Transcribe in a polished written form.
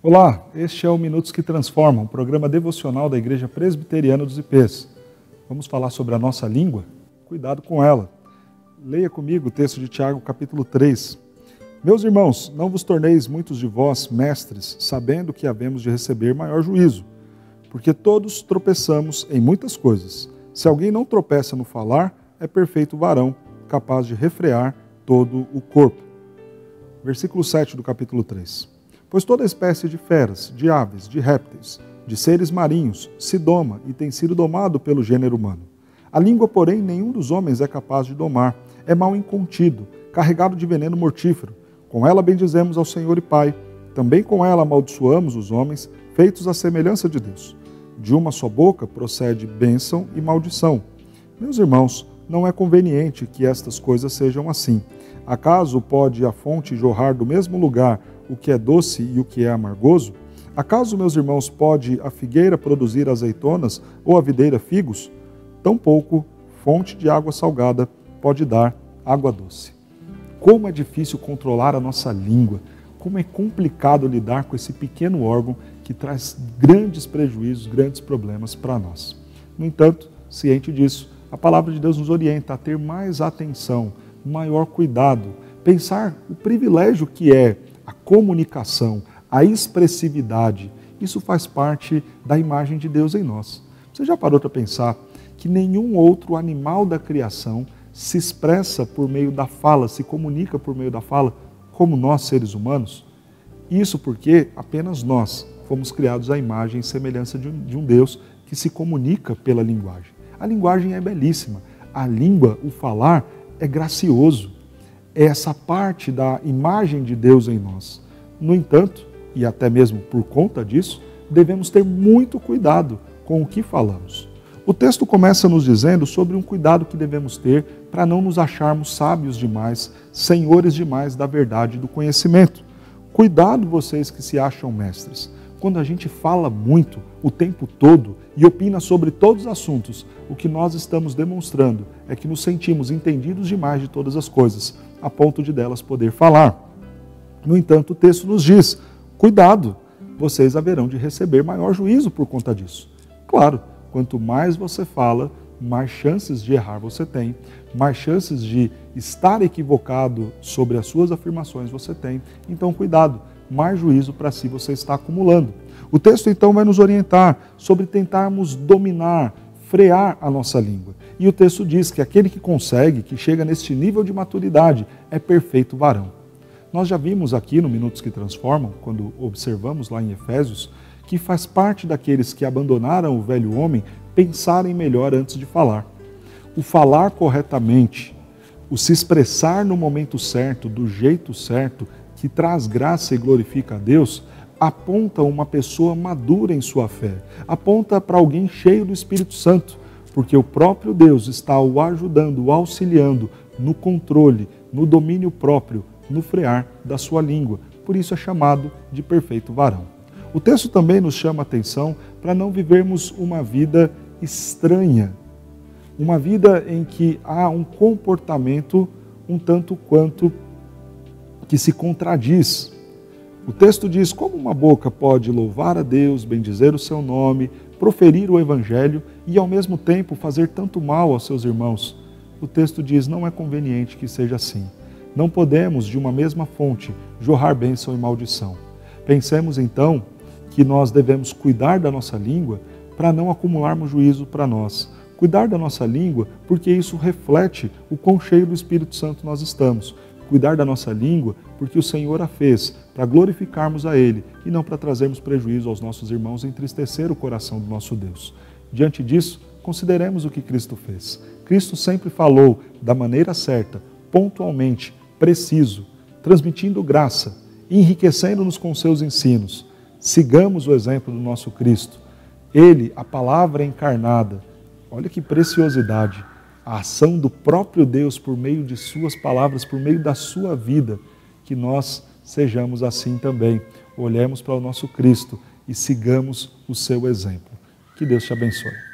Olá, este é o Minutos que Transformam, um programa devocional da Igreja Presbiteriana dos IPs. Vamos falar sobre a nossa língua? Cuidado com ela. Leia comigo o texto de Tiago, capítulo 3. Meus irmãos, não vos torneis muitos de vós mestres, sabendo que havemos de receber maior juízo, porque todos tropeçamos em muitas coisas. Se alguém não tropeça no falar, é perfeito varão, capaz de refrear todo o corpo. Versículo 7 do capítulo 3. Pois toda espécie de feras, de aves, de répteis, de seres marinhos, se doma e tem sido domado pelo gênero humano. A língua, porém, nenhum dos homens é capaz de domar. É mal incontido, carregado de veneno mortífero. Com ela bendizemos ao Senhor e Pai. Também com ela amaldiçoamos os homens, feitos à semelhança de Deus. De uma só boca procede bênção e maldição. Meus irmãos, não é conveniente que estas coisas sejam assim. Acaso pode a fonte jorrar do mesmo lugar o que é doce e o que é amargoso? Acaso, meus irmãos, pode a figueira produzir azeitonas ou a videira figos? Tampouco fonte de água salgada pode dar água doce. Como é difícil controlar a nossa língua, como é complicado lidar com esse pequeno órgão que traz grandes prejuízos, grandes problemas para nós. No entanto, ciente disso, a palavra de Deus nos orienta a ter mais atenção, maior cuidado, pensar o privilégio que é a comunicação, a expressividade. Isso faz parte da imagem de Deus em nós. Você já parou para pensar que nenhum outro animal da criação se expressa por meio da fala, se comunica por meio da fala, como nós, seres humanos? Isso porque apenas nós fomos criados à imagem e semelhança de um Deus que se comunica pela linguagem. A linguagem é belíssima. A língua, o falar, é gracioso. É essa parte da imagem de Deus em nós. No entanto, e até mesmo por conta disso, devemos ter muito cuidado com o que falamos. O texto começa nos dizendo sobre um cuidado que devemos ter para não nos acharmos sábios demais, senhores demais da verdade e do conhecimento. Cuidado vocês que se acham mestres. Quando a gente fala muito, o tempo todo, e opina sobre todos os assuntos, o que nós estamos demonstrando é que nos sentimos entendidos demais de todas as coisas, a ponto de delas poder falar. No entanto, o texto nos diz, cuidado, vocês haverão de receber maior juízo por conta disso. Claro, quanto mais você fala, mais chances de errar você tem, mais chances de estar equivocado sobre as suas afirmações você tem. Então, cuidado, mais juízo para si você está acumulando. O texto, então, vai nos orientar sobre tentarmos dominar, frear a nossa língua. E o texto diz que aquele que consegue, que chega neste nível de maturidade, é perfeito varão. Nós já vimos aqui no Minutos que Transformam, quando observamos lá em Efésios, que faz parte daqueles que abandonaram o velho homem pensarem melhor antes de falar. O falar corretamente, o se expressar no momento certo, do jeito certo, que traz graça e glorifica a Deus, aponta uma pessoa madura em sua fé, aponta para alguém cheio do Espírito Santo, porque o próprio Deus está o ajudando, o auxiliando no controle, no domínio próprio, no frear da sua língua. Por isso é chamado de perfeito varão. O texto também nos chama a atenção para não vivermos uma vida estranha, uma vida em que há um comportamento um tanto quanto que se contradiz. O texto diz, como uma boca pode louvar a Deus, bendizer o seu nome, proferir o evangelho e ao mesmo tempo fazer tanto mal aos seus irmãos? O texto diz, não é conveniente que seja assim. Não podemos, de uma mesma fonte, jorrar bênção e maldição. Pensemos então que nós devemos cuidar da nossa língua para não acumularmos juízo para nós. Cuidar da nossa língua porque isso reflete o quão cheio do Espírito Santo nós estamos. Cuidar da nossa língua porque o Senhor a fez para glorificarmos a Ele e não para trazermos prejuízo aos nossos irmãos e entristecer o coração do nosso Deus. Diante disso, consideremos o que Cristo fez. Cristo sempre falou da maneira certa, pontualmente, preciso, transmitindo graça, enriquecendo-nos com seus ensinos. Sigamos o exemplo do nosso Cristo. Ele, a palavra encarnada, olha que preciosidade, a ação do próprio Deus por meio de suas palavras, por meio da sua vida, que nós sejamos assim também. Olhemos para o nosso Cristo e sigamos o seu exemplo. Que Deus te abençoe.